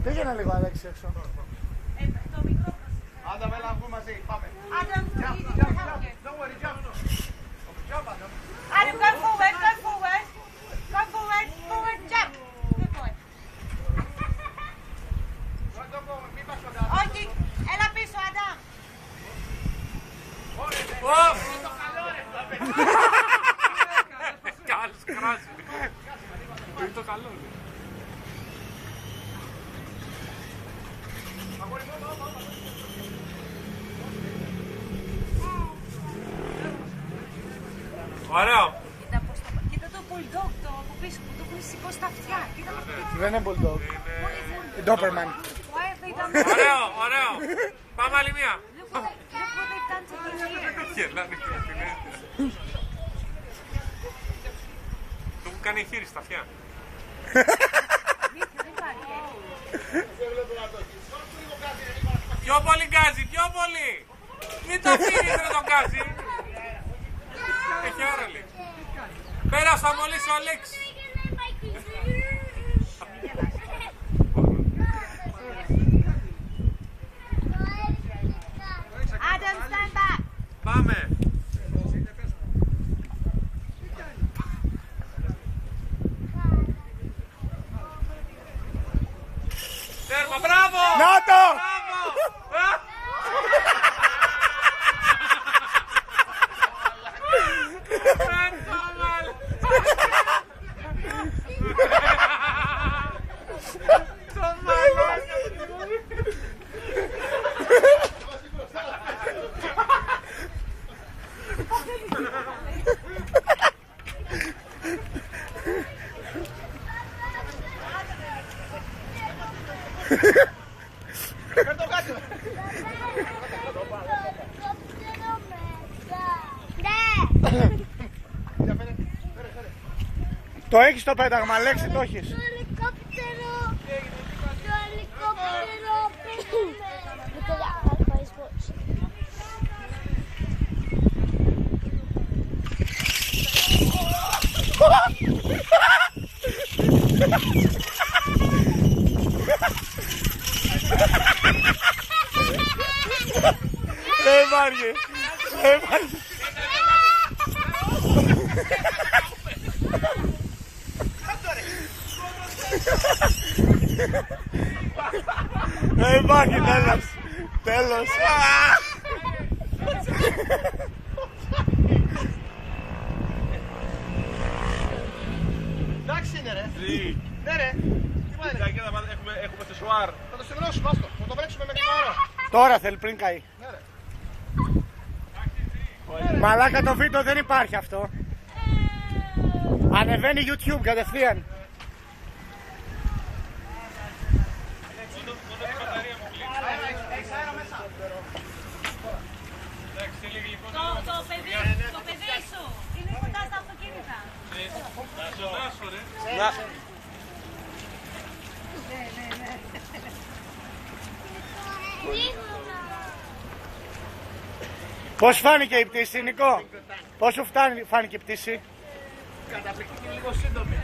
Πήγαινε λίγο Αλέξη έξω. Το μικρό. Άντα με να βγούμε μαζί, πάμε. Adam, Don't worry, jump. Jump, Adam. Adam, go forward, go forward. Go forward, forward, jump. Good boy. Μην πας κοντά. Όχι, έλα πίσω, Adam. Είναι το καλό ρε το παιδί. Κάλος κράζει. Είναι το καλό. Ωραίο. Κοίτα το bulldog το από πίσω που το έχουν σηκώσει στα αυτιά. Κοίτα το πίσω. Δεν είναι bulldog. Doberman. Why have they done that? Ωραίο, ωραίο. Πάμε άλλη μία. Look what they've done to his ears. Γελάνε και το έχουν κάνει χείρι στα αυτιά. Δεν υπάρχει. Πιο πολύ γκάζι, πιο πολύ. Μην το αφήνεις ρε τον γκάζι. Έχει ώρα λέει. Πέρασα μόλις ο Αλέξης. Adam, stand back. Πάμε. Τέρμα, μπράβο! Να το! Μπράβο! Το έχεις το πέταγμα, Αλέξη, το έχεις. Το ελικόπτερο. Το ελικόπτερο. Έβαργε. Έβαργε. Υπάρχει, τέλος. Τέλος. Εντάξει είναι ρε. Ναι ρε. Τι πάνε. Έχουμε το σουάρ. Θα το στεγνώσουμε, άστο. Θα το βρέξουμε με την ώρα. Τώρα θέλει πριν καεί. Ναι ρε. Μαλάκα το βίντεο δεν υπάρχει αυτό. Ανεβαίνει YouTube κατευθείαν. Έχεις αέρα μέσα. Το παιδί σου είναι κοντά στα αυτοκίνητα. Πώς φάνηκε η πτήση, Νικό? Πώς σου φάνηκε η πτήση? Καταπληκτική, λίγο σύντομη.